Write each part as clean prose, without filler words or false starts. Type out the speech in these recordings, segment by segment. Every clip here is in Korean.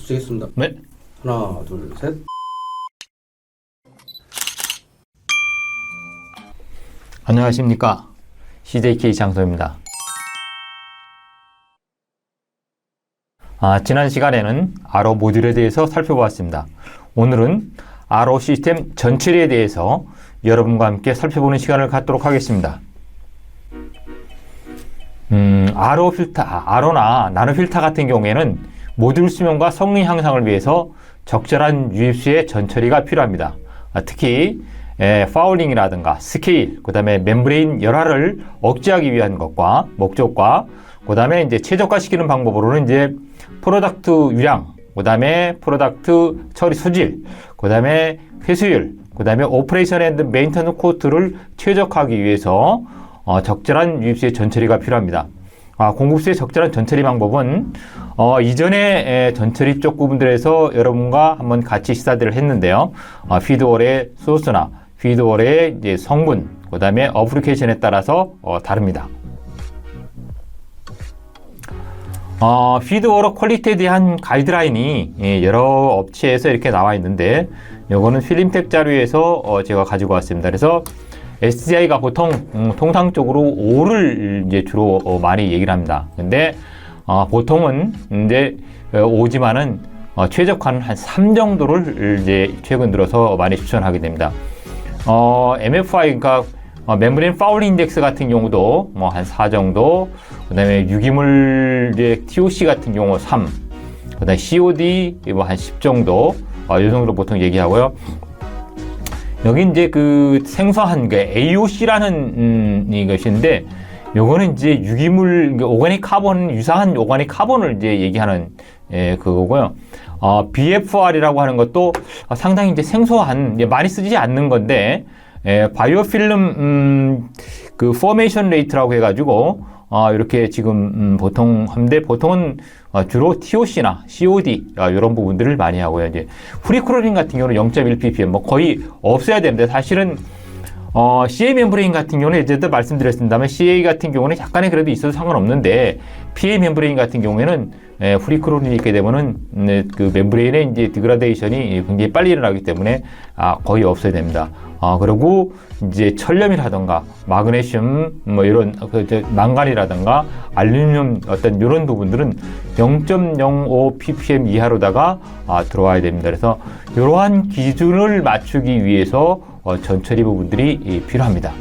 시작했습니다. 네. 하나, 둘, 셋. 안녕하십니까. CJK 장소입니다. 지난 시간에는 RO 모듈에 대해서 살펴보았습니다. 오늘은 RO 시스템 전체에 대해서 여러분과 함께 살펴보는 시간을 갖도록 하겠습니다. RO 필터, RO나 나노 필터 같은 경우에는 모듈 수명과 성능 향상을 위해서 적절한 유입수의 전처리가 필요합니다. 특히 파울링이라든가 스케일, 그 다음에 멤브레인 열화를 억제하기 위한 것과 목적과 그 다음에 이제 최적화시키는 방법으로는 이제 프로덕트 유량, 그 다음에 프로덕트 처리 소질, 그 다음에 회수율, 그 다음에 오퍼레이션 앤드 메인터넌스 코스트를 최적화하기 위해서 적절한 유입수의 전처리가 필요합니다. 공급수의 적절한 전처리 방법은 이전에 전처리 쪽 부분들에서 여러분과 한번 같이 시사들을 했는데요. 피드월의 소스나 피드월의 이제 성분, 그 다음에 어플리케이션에 따라서 다릅니다. 피드워러 퀄리티에 대한 가이드라인이 여러 업체에서 이렇게 나와 있는데, 요거는 필름텍 자료에서 제가 가지고 왔습니다. 그래서 SDI가 보통 통상적으로 5를 이제 주로 많이 얘기를 합니다. 근데 보통은 이제 5지만은 최적화는 한 3 정도를 이제 최근 들어서 많이 추천하게 됩니다. MFI, 그러니까 멤브레인 파울 인덱스 같은 경우도 뭐 한 4 정도, 그 다음에 유기물 이제 TOC 같은 경우 3, 그 다음에 COD 뭐 한 10 정도, 이 정도로 보통 얘기하고요. 여기 이제 그 생소한 그 AOC라는 이것인데, 요거는 이제 유기물, 오가닉 카본, 유사한 오가닉 카본을 이제 얘기하는 그거고요. BFR이라고 하는 것도 상당히 이제 생소한, 많이 쓰지 않는 건데, 바이오 필름 그 포메이션 레이트라고 해가지고 이렇게 지금 보통 하는데, 보통은 주로 TOC나 COD 이런 부분들을 많이 하고요. 이제 프리크로린 같은 경우는 0.1 ppm 뭐 거의 없어야 되는데, 사실은 CA 멤브레인 같은 경우는 예전에도 말씀드렸습니다만, CA 같은 경우는 약간의 그래도 있어도 상관없는데, PA 멤브레인 같은 경우에는 프리크로린이 있게 되면은 그 멤브레인의 이제 디그라데이션이 굉장히 빨리 일어나기 때문에 거의 없어야 됩니다. 그리고 이제 철염이라든가 마그네슘 뭐 이런 망간이라든가 알루미늄 어떤 이런 부분들은 0.05 ppm 이하로다가 들어와야 됩니다. 그래서 이러한 기준을 맞추기 위해서 전처리 부분들이 필요합니다.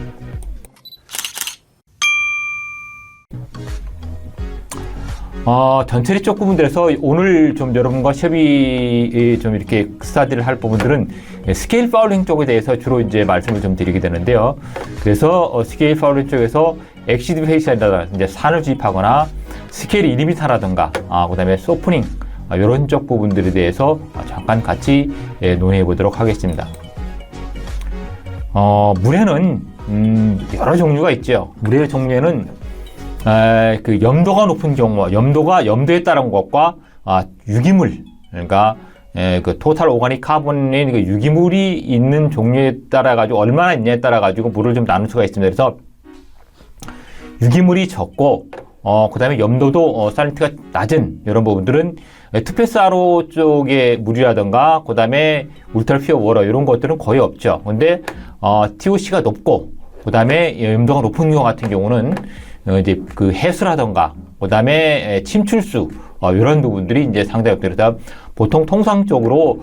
전처리 쪽 부분들에서 오늘 좀 여러분과 협의 좀 이렇게 스타디를 할 부분들은 스케일 파울링 쪽에 대해서 주로 이제 말씀을 좀 드리게 되는데요. 그래서 스케일 파울링 쪽에서 엑시드 페이시아라든가 이제 산을 주입하거나 스케일 1m라든가 그 다음에 소프닝 이런 쪽 부분들에 대해서 잠깐 같이 논의해 보도록 하겠습니다. 물에는 여러 종류가 있죠. 물의 종류에는 그 염도가 높은 경우, 염도에 따른 것과 유기물, 그러니까 그 토탈 오가닉 카본의 그 유기물이 있는 종류에 따라 가지고 얼마나 있냐에 따라 가지고 물을 좀 나눌 수가 있습니다. 그래서 유기물이 적고 그 다음에 염도도 살리티가 낮은 이런 부분들은 투패스 RO 쪽의 물이라든가 그 다음에 울트라 피어 워터 이런 것들은 거의 없죠. 근데 TOC가 높고 그 다음에 염도가 높은 경우 같은 경우는 이제 그 해수라던가 그 다음에 침출수 이런 부분들이 이제 상당히 없더라도, 보통 통상적으로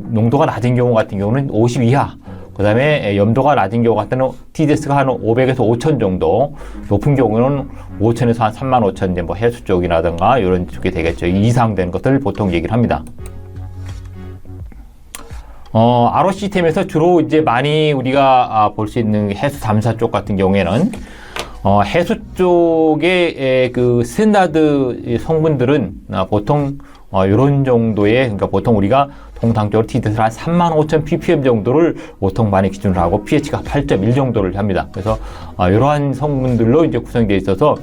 농도가 낮은 경우 같은 경우는 50 이하, 그 다음에 염도가 낮은 경우 같은 경우는 TDS가 한 500에서 5000 정도, 높은 경우는 5000에서 한 35,000 이제 뭐 해수 쪽이라든가 이런 쪽이 되겠죠. 이상 되는 것들을 보통 얘기를 합니다. RO 시스템에서 주로 이제 많이 우리가 볼 수 있는 해수 3사 쪽 같은 경우에는 해수 쪽의 그 스탠다드 성분들은 보통 이런 정도의, 그러니까 보통 우리가 통상적으로 TDS를 한 35,000 ppm 정도를 보통 많이 기준으로 하고 pH가 8.1 정도를 합니다. 그래서 이러한 성분들로 이제 구성되어 있어서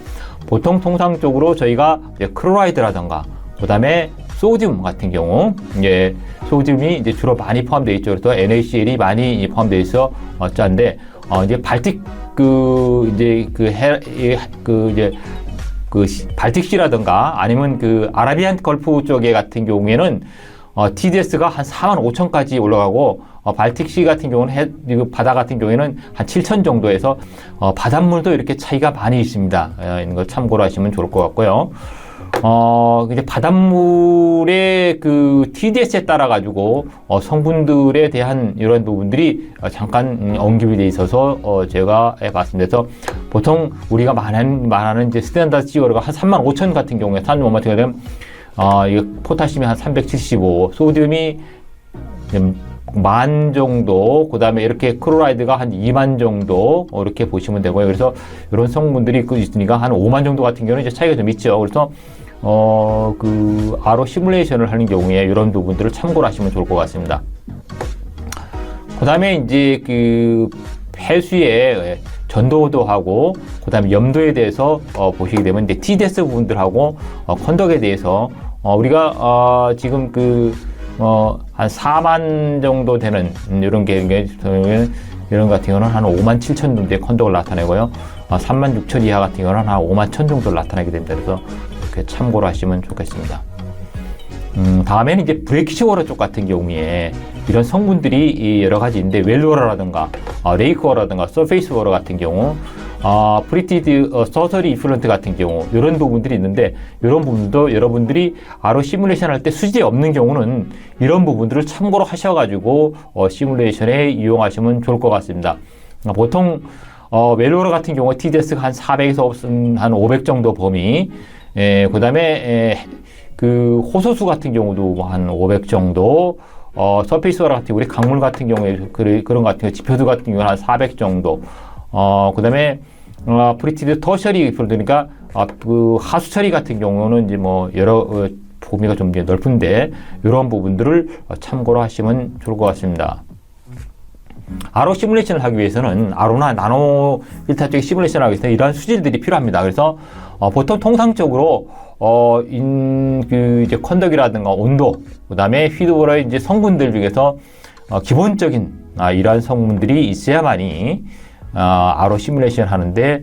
보통 통상적으로 저희가 클로라이드라든가 그 다음에 소듐 같은 경우, 소듐이 이제 주로 많이 포함되어 있죠. 그래서 NaCl이 많이 포함되어 있어 짠데, 이제 발틱 그 발틱시라든가 아니면 그 아라비안 걸프 쪽에 같은 경우에는 TDS가 한 45,000까지 올라가고 발틱시 같은 경우는 바다 같은 경우에는 한 7,000 정도에서 바닷물도 이렇게 차이가 많이 있습니다. 이런 걸 참고로 하시면 좋을 것 같고요. 이제 바닷물의 그 TDS에 따라 가지고 성분들에 대한 이런 부분들이 잠깐 언급이 돼 있어서 제가 말씀드려서 보통 우리가 말하는 이제 스탠다드 CO가 한 35,000 같은 경우에 산염 같은 경우에는 이거 포타슘이 한 375, 소듐이 10,000 정도, 그 다음에 이렇게 클로라이드가 한 20,000 정도, 이렇게 보시면 되고요. 그래서 이런 성분들이 있으니까 한 50,000 정도 같은 경우는 이제 차이가 좀 있죠. 그래서, 그, RO 시뮬레이션을 하는 경우에 이런 부분들을 참고를 하시면 좋을 것 같습니다. 그 다음에 이제 그 폐수의 전도도 하고, 그 다음에 염도에 대해서 보시게 되면 이제 TDS 부분들하고 컨덕에 대해서 우리가 지금 한 4만 정도 되는 이런 이런 같은 경우는 한 57,000 정도의 컨덕을 나타내고요. 36,000 이하 같은 경우는 한 51,000 정도를 나타내게 됩니다. 그래서 이렇게 참고로 하시면 좋겠습니다. 다음에는 이제 브레이키시워러 쪽 같은 경우에 이런 성분들이 여러 가지 있는데 웰워러라든가 레이크워러라든가 서페이스워러 같은 경우 프리티드 서서리 이플런트 같은 경우 이런 부분들이 있는데 이런 부분도 여러분들이 RO 시뮬레이션 할 때 수질이 없는 경우는 이런 부분들을 참고로 하셔가지고 시뮬레이션에 이용하시면 좋을 것 같습니다. 보통 웰워러 같은 경우 TDS가 한 400에서 한 500 정도 범위, 그 다음에 그 호소수 같은 경우도 한 500 정도, 서페이스워러 같은 경우 우리 강물 같은 경우에 그런 같은 경우 지표수 같은 경우는 한 400 정도, 그 다음에 프리티드 터셔리 그러니까 그 하수 처리 같은 경우는 이제 뭐 여러 범위가 좀 넓은데 이런 부분들을 참고로 하시면 좋을 것 같습니다. RO 시뮬레이션을 하기 위해서는 RO나 나노 필터 쪽의 시뮬레이션을 하기 위해서는 이러한 수질들이 필요합니다. 그래서 보통 통상적으로 이제 컨덕이라든가 온도, 그다음에 휘드워러의 이제 성분들 중에서 기본적인 이러한 성분들이 있어야만이 RO 시뮬레이션 하는데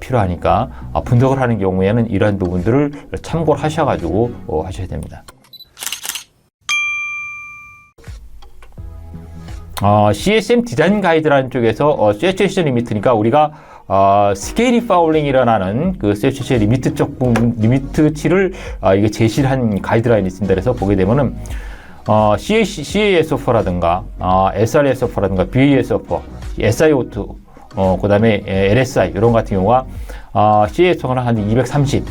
필요하니까 분석을 하는 경우에는 이러한 부분들을 참고를 하셔가지고 하셔야 됩니다. CSM 디자인 가이드라는 쪽에서 세츄레이션 리미트니까 우리가 스케일이 파울링이 일어나는 그 세츄레이션 리미트 쪽 부분, 리미트치를 이게 제시를 한 가이드라인이 있습니다. 그래서 보게 되면은 CASO4라든가 SRSO4라든가 BASO4, SiO2, 그 다음에 LSI 이런 같은 경우가 CASO가 한 230,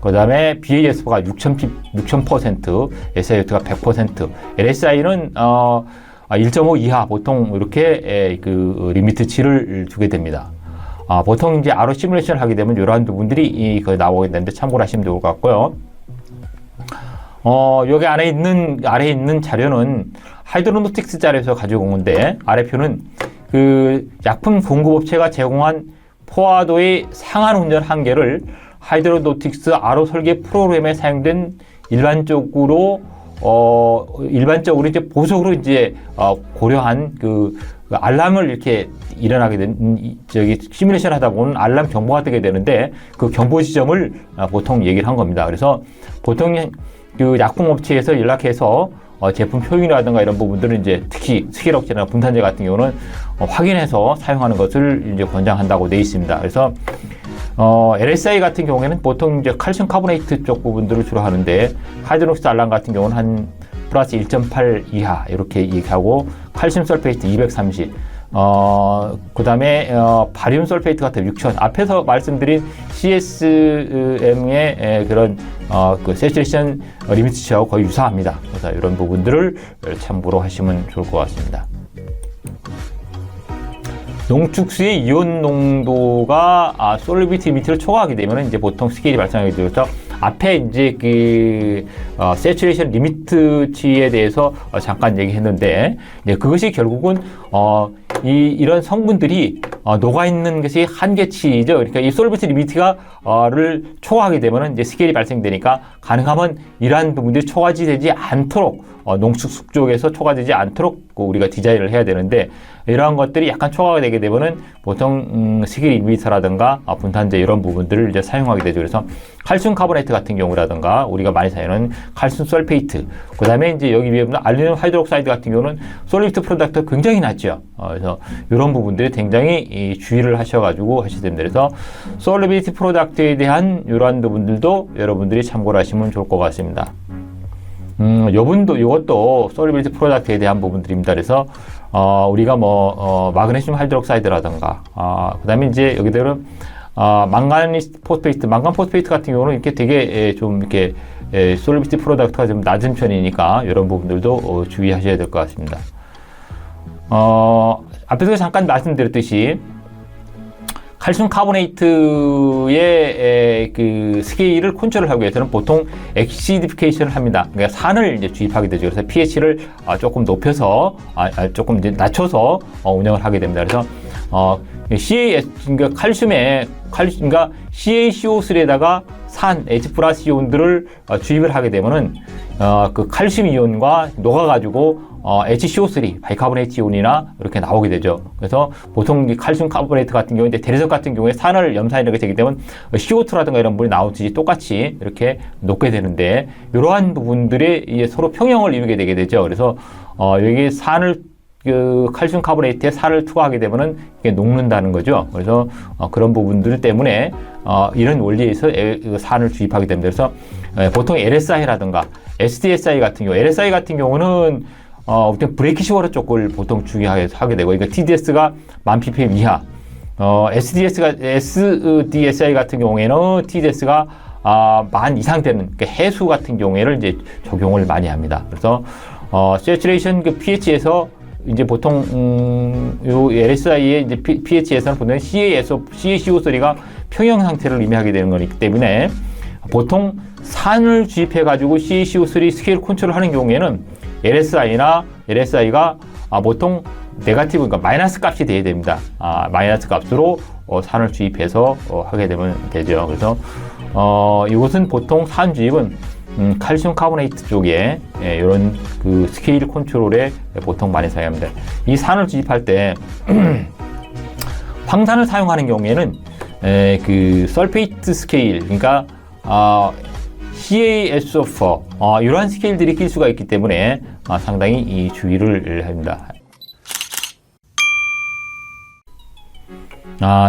그 다음에 BASO가 6000%, SiO2가 100%, LSI는 1.5 이하 보통 이렇게 그 리미트치를 두게 됩니다. 보통 이제 RO 시뮬레이션을 하게 되면 이러한 부분들이 나오게 되는데 참고를 하시면 좋을 것 같고요. 여기 아래에 있는 자료는 하이드로노틱스 자료에서 가지고 온 건데 아래 표는 그 약품 공급업체가 제공한 포화도의 상한 운전 한계를 하이드로노틱스 RO 설계 프로그램에 사용된 일반적으로 이제 보석으로 이제 고려한 그 알람을 이렇게 일어나게 된 시뮬레이션 하다 보면 알람 경보가 뜨게 되는데 그 경보 지점을 보통 얘기를 한 겁니다. 그래서 보통 그 약품업체에서 연락해서 제품 효용이라든가 이런 부분들은 이제 특히 스키럭제나 분산제 같은 경우는 확인해서 사용하는 것을 이제 권장한다고 되어 있습니다. 그래서 LSI 같은 경우에는 보통 이제 칼슘 카보네이트 쪽 부분들을 주로 하는데 하이드록시 알람 같은 경우는 한 플러스 1.8 이하 이렇게 얘기하고 칼슘 설페이트 230, 그 다음에 바리움 설페이트 같은 6000 앞에서 말씀드린 CSM의 그런 그 세츄레이션 리미트치하고 거의 유사합니다. 그래서 이런 부분들을 참고로 하시면 좋을 것 같습니다. 농축수의 이온 농도가 솔비티 리미트를 초과하게 되면 이제 보통 스케일이 발생하게 되어서 앞에 이제 그 세츄레이션 리미트치에 대해서 잠깐 얘기했는데 그것이 결국은 이런 성분들이 녹아있는 것이 한계치죠. 그러니까 이 솔비트 리미트가를 초과하게 되면은 이제 스케일이 발생되니까 가능하면 이러한 부분들이 초과되지 않도록 농축 쪽에서 초과되지 않도록 우리가 디자인을 해야 되는데 이러한 것들이 약간 초과가 되게 되면은 보통 스케일 인비터라든가 분탄재 이런 부분들을 이제 사용하게 되죠. 그래서 칼슘 카보네이트 같은 경우라든가 우리가 많이 사용하는 칼슘 설페이트, 그 다음에 이제 여기 위에 보면 알루미늄 하이드록사이드 같은 경우는 솔리비트 프로덕트가 굉장히 낮죠. 그래서 이런 부분들이 굉장히 주의를 하셔가지고 하셔야 됩니다. 그래서 솔리비티 프로덕트에 대한 이러한 부분들도 여러분들이 참고를 하시면 좋을 것 같습니다. 요것도 솔리빌티 프로덕트에 대한 부분들입니다. 그래서 우리가 마그네슘 하이드록사이드라든가 그 다음에 이제 여기들은 망가니스 포스페이트, 망간 포스페이트 같은 경우는 이렇게 되게 좀 이렇게 솔리빌티 프로덕트가 좀 낮은 편이니까 이런 부분들도 주의하셔야 될 것 같습니다. 앞에서 잠깐 말씀드렸듯이 칼슘 카보네이트의 그 스케일을 컨트롤하기 위해서는 보통 엑시디피케이션을 합니다. 그러니까 산을 이제 주입하게 되죠. 그래서 pH를 조금 높여서 조금 이제 낮춰서 운영을 하게 됩니다. 그래서 그러니까 그러니까 CaCO3에다가 산 H 플러스 이온들을 주입을 하게 되면은 그 칼슘 이온과 녹아가지고 HCO3, 바이카보네이트 이온이나 이렇게 나오게 되죠. 그래서 보통 이 칼슘 카보네이트 같은 경우에 이제 대리석 같은 경우에 산을 염산이라게 되게 되면 CO2라든가 이런 물이 나오듯이 똑같이 이렇게 녹게 되는데 이러한 부분들이 이제 서로 평형을 이루게 되게 되죠. 그래서 여기 산을 그 칼슘 카보네이트에 살을 투과하게 되면은 이게 녹는다는 거죠. 그래서 그런 부분들 때문에 이런 원리에서 산을 주입하게 됩니다. 그래서 보통 LSI라든가 SDSI 같은 경우, LSI 같은 경우는 보통 브레이키슈어러 쪽을 보통 중요하게 하게 되고, 그러니까 TDS가 1000ppm 이하, SDSI 같은 경우에는 TDS가 1000 이상 되는 그러니까 해수 같은 경우에는 이제 적용을 많이 합니다. 그래서 saturation 그 pH에서 이제 보통 요 LSI의 이제 pH에서는 보면 CaCO3가 평형 상태를 의미하게 되는 거기 때문에 보통 산을 주입해 가지고 CaCO3 스케일 컨트롤 하는 경우에는 LSI가 보통 네거티브, 그러니까 마이너스 값이 돼야 됩니다. 마이너스 값으로 산을 주입해서 하게 되면 되죠. 그래서 이것은 보통 산 주입은 칼슘 카보네이트 쪽에 이런 그 스케일 컨트롤에 보통 많이 사용합니다. 이 산을 주입할 때 황산을 사용하는 경우에는 그 설페이트 스케일, 그러니까 CaSO4 이러한 스케일들이 낄 수가 있기 때문에 상당히 이 주의를 합니다.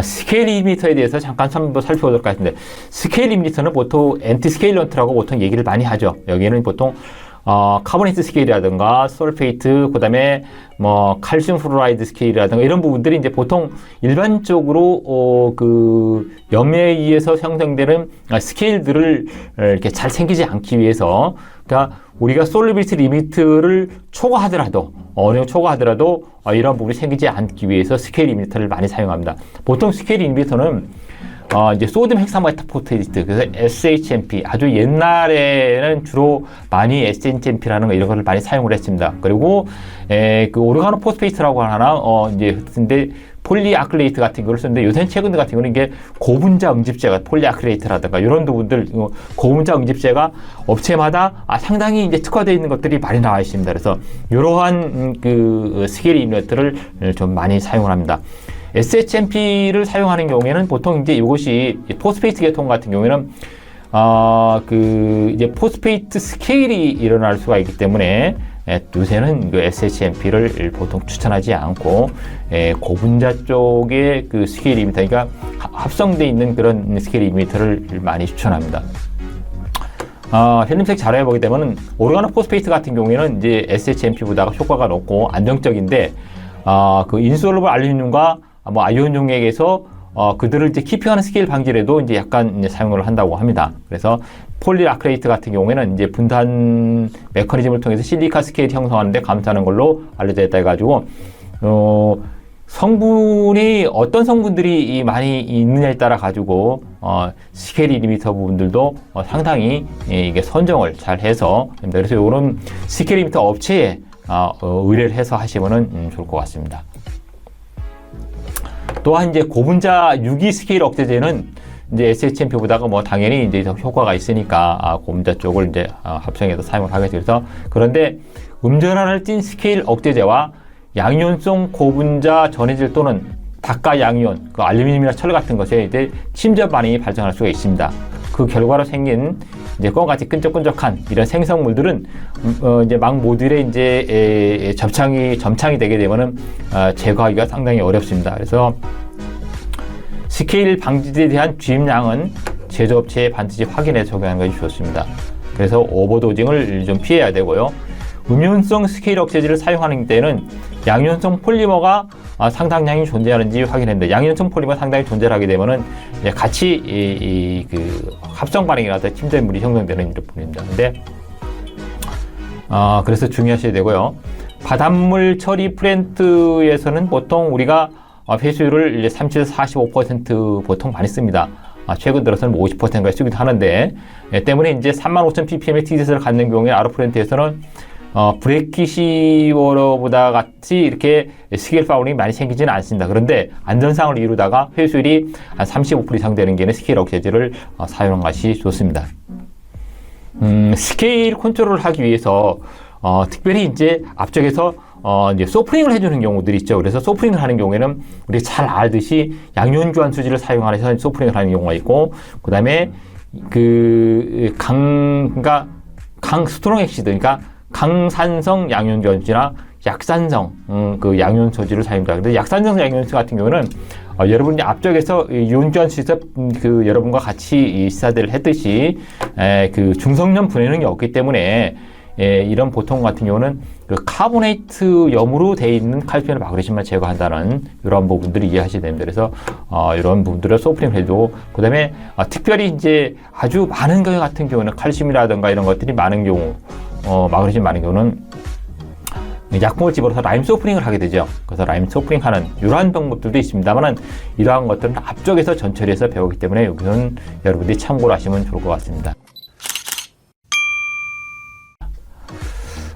스케일 리미터에 대해서 잠깐 한번 살펴보도록 하겠습니다. 스케일 리미터는 보통 엔티스케일런트라고 보통 얘기를 많이 하죠. 여기는 보통 카보네이트 스케일이라든가 솔페이트, 그 다음에 칼슘 플로라이드 스케일이라든가 이런 부분들이 이제 보통 일반적으로 그 염료에 의해서 형성되는 스케일들을 이렇게 잘 생기지 않기 위해서, 그러니까 우리가 솔리빌티 리미트를 초과하더라도 어느 정도 초과하더라도 이런 부분이 생기지 않기 위해서 스케일 리미터를 많이 사용합니다. 보통 스케일 리미터는 이제 소듐 헥사메타포테이트, 그래서 SHMP, 아주 옛날에는 주로 많이 SHMP라는 거 이런 거를 많이 사용을 했습니다. 그리고 그 오르가노 포스페이트라고 하나 이제 근데 폴리아크릴레이트 같은 거를 쓰는데 요새는 최근 같은 경우는 이게 고분자 응집제가 폴리아크릴레이트라든가 이런 부분들 고분자 응집제가 업체마다 상당히 이제 특화되어 있는 것들이 많이 나와 있습니다. 그래서 이러한 그 스케일 인버터를 좀 많이 사용을 합니다. SHMP를 사용하는 경우에는 보통 이제 이것이 포스페이트 계통 같은 경우에는 그 이제 포스페이트 스케일이 일어날 수가 있기 때문에 요새는 그 SHMP를 보통 추천하지 않고 고분자 쪽의 그 스케일 리미터, 그러니까 합성되어 있는 그런 스케일 리미터를 많이 추천합니다. 혈림색 자료에 보게 되면 오르가노 포스페이트 같은 경우에는 이제 SHMP보다 효과가 높고 안정적인데 그 인솔루블 알루미늄과 아이온 용액에서 그들을 이제 키핑하는 스케일 방지에도 이제 약간 이제 사용을 한다고 합니다. 그래서 폴리아크레이트 같은 경우에는 이제 분단 메커니즘을 통해서 실리카 스케일 형성하는데 감소하는 걸로 알려져 있다 해가지고 성분이 어떤 성분들이 많이 있느냐에 따라 가지고 스케일 리미터 부분들도 상당히 이게 선정을 잘 해서, 그래서 이런 스케일 리미터 업체에 의뢰를 해서 하시면은 좋을 것 같습니다. 또한 이제 고분자 유기 스케일 억제제는 이제 SHMP보다가 뭐 당연히 이제 더 효과가 있으니까 고분자 쪽을 이제 합성해서 사용을 하게 돼서 그런데 음전환을 띤 스케일 억제제와 양이온성 고분자 전해질 또는 닭과 양이온, 그 알루미늄이나 철 같은 것에 이제 침전 반응이 발생할 수가 있습니다. 그 결과로 생긴 이제 껌같이 끈적끈적한 이런 생성물들은 이제 막 모듈에 이제 점창이 되게 되면은 제거하기가 상당히 어렵습니다. 그래서 스케일 방지제에 대한 주입량은 제조업체에 반드시 확인해서 적용하는 것이 좋습니다. 그래서 오버도징을 좀 피해야 되고요. 음이온성 스케일 억제제를 사용하는 때는 양이온성 폴리머가 상당량이 존재하는지 확인했는데 양이온성 폴리머 상당히 존재를 하게 되면은 이제 같이 그 합성 반응이라든지 침전물이 형성되는 이런 부분입니다. 근데 그래서 주의하셔야 되고요. 바닷물 처리 플랜트에서는 보통 우리가 회수율을 이제 30에서 45% 보통 많이 씁니다. 최근 들어서는 50%까지 쓰기도 하는데 때문에 이제 35,000ppm의 TDS를 갖는 경우에 아로 플랜트에서는 브레이키시워러보다 같이 이렇게 스케일 파울링이 많이 생기지는 않습니다. 그런데 안전상을 이루다가 회수율이 한 35% 이상 되는 게는 스케일 억제제를 사용하는 것이 좋습니다. 스케일 컨트롤을 하기 위해서 특별히 이제 앞쪽에서 이제 소프링을 해주는 경우들이 있죠. 그래서 소프링을 하는 경우에는 우리 잘 알듯이 양이온 교환 수지를 사용하면서 소프링을 하는 경우가 있고, 그 다음에 그러니까 스트롱 엑시드, 그러니까 강산성 양이온 교환수지나 약산성 그 양이온 소지를 사용합니다. 근데 약산성 양이온수 같은 경우는 여러분이 앞쪽에서 이온 교환수에서 그 여러분과 같이 시사대를 했듯이 그 중성염 분해능이 없기 때문에 이런 보통 같은 경우는 그 카보네이트 염으로 되어 있는 칼슘을 마그네슘만 제거한다는 이런 부분들을 이해하셔야 됩니다. 그래서 이런 부분들을 소프링을 해도, 그 다음에 특별히 이제 아주 많은 경우 같은 경우는 칼슘이라든가 이런 것들이 많은 경우, 마그네슘 많은 경우는 약품을 집어넣어서 라임 소프링을 하게 되죠. 그래서 라임 소프링 하는 이러한 방법들도 있습니다만 이러한 것들은 앞쪽에서 전처리해서 배우기 때문에 여기서는 여러분들이 참고를 하시면 좋을 것 같습니다.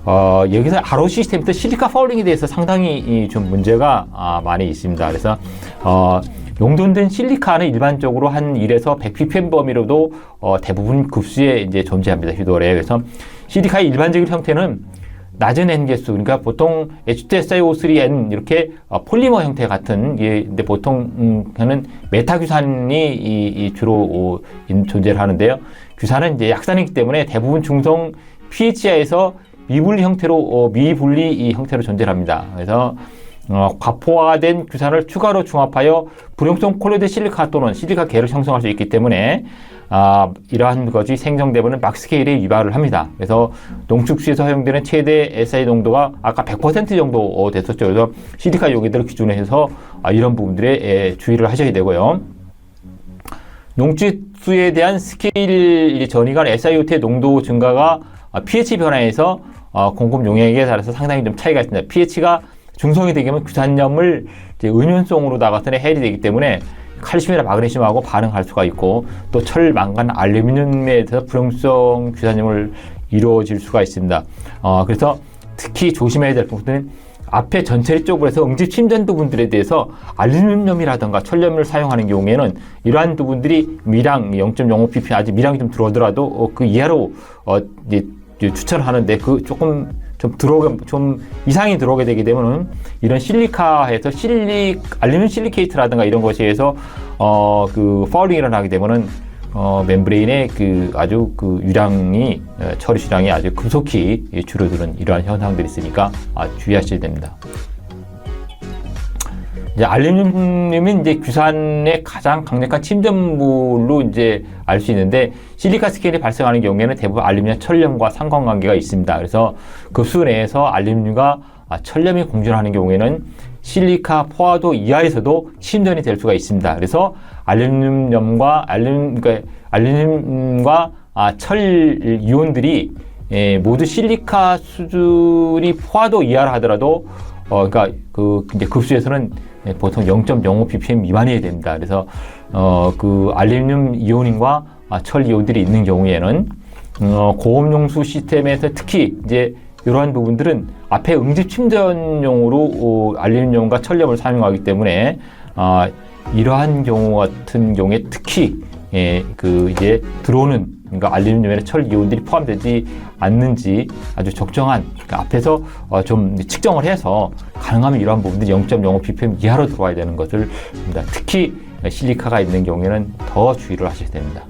여기서 RO 시스템부터 실리카 파울링에 대해서 상당히 좀 문제가 많이 있습니다. 그래서 용존된 실리카는 일반적으로 한 1에서 100ppm 범위로도 대부분 급수에 이제 존재합니다. 휴돌에. 그래서 실리카의 일반적인 형태는 낮은 N개수, 그러니까 보통 H2SiO3N 이렇게 폴리머 형태 같은 근데 보통 하는 메타규산이 주로 존재를 하는데요. 규산은 이제 약산이기 때문에 대부분 중성 pH이하에서 미분리 형태로 미분리 형태로 존재합니다. 그래서 과포화된 규산을 추가로 중합하여 불용성 콜로이드 실리카 또는 실리카 계를 형성할 수 있기 때문에 이러한 것이 생성되면 막스케일에 위반을 합니다. 그래서 농축수에서 사용되는 최대 SI 농도가 아까 100% 정도 됐었죠. 그래서 실리카 용기들을 기준으로 해서 이런 부분들에 주의를 하셔야 되고요. 농축수에 대한 스케일 전이간 SiO2의 농도 증가가 pH 변화에서 공급 용액에 따라서 상당히 좀 차이가 있습니다. pH가 중성이 되게 되면 규산염을 음이온성으로 나가서는 해일이 되기 때문에 칼슘이나 마그네슘하고 반응할 수가 있고, 또 철, 망간, 알루미늄에 대해서 불용성 규산염을 이루어질 수가 있습니다. 그래서 특히 조심해야 될 부분은 앞에 전체리 쪽으로 해서 응집 침전 부분들에 대해서 알루미늄이라든가 철염을 사용하는 경우에는 이러한 부분들이 미량 0.05ppm 아직 미량이 좀 들어오더라도 그 이하로 이제 추천을 하는데 그 조금 좀 이상이 들어오게 되게 되면은 이런 실리카에서 알루미늄 실리케이트라든가 이런 것에 의해서 그 파울링이 일어나게 되면은 멤브레인의 아주 유량이 처리 수량이 아주 급속히 줄어드는 이러한 현상들이 있으니까 주의하셔야 됩니다. 이제 알루미늄은 이제 규산의 가장 강력한 침전물로 이제 알 수 있는데, 실리카 스케일이 발생하는 경우에는 대부분 알루미늄 철염과 상관관계가 있습니다. 그래서 급수 내에서 알루미늄과 철염이 공존하는 경우에는 실리카 포화도 이하에서도 침전이 될 수가 있습니다. 그래서 알루미늄과 철 이온들이 모두 실리카 수준이 포화도 이하라 하더라도 그러니까 이제 급수에서는 보통 0.05ppm 미만이어야 됩니다. 그래서 그 알루미늄 이온과 철 이온들이 있는 경우에는 고압용수 시스템에서 특히 이제 이러한 부분들은 앞에 응집 침전용으로 알루미늄과 철염을 사용하기 때문에 이러한 경우 같은 경우에 특히 이제 들어오는 그러니까 알루미늄에 철 이온들이 포함되지 않는지 아주 적정한 그러니까 앞에서 좀 측정을 해서 가능하면 이러한 부분들이 0.05 ppm 이하로 들어와야 되는 것을 봅니다. 특히 실리카가 있는 경우에는 더 주의를 하셔야 됩니다.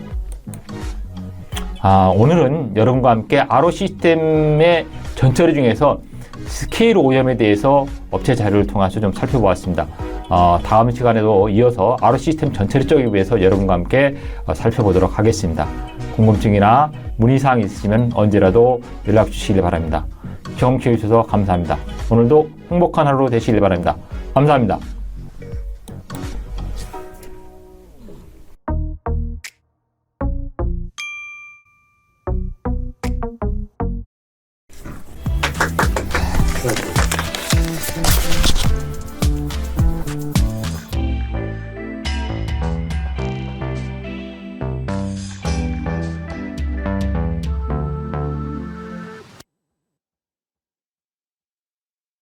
오늘은 여러분과 함께 RO 시스템의 전처리 중에서 스케일 오염에 대해서 업체 자료를 통해서 좀 살펴보았습니다. 다음 시간에도 이어서 RO 시스템 전처리 쪽에 대해서 여러분과 함께 살펴보도록 하겠습니다. 궁금증이나 문의사항이 있으시면 언제라도 연락 주시길 바랍니다. 경청해 주셔서 감사합니다. 오늘도 행복한 하루 되시길 바랍니다. 감사합니다.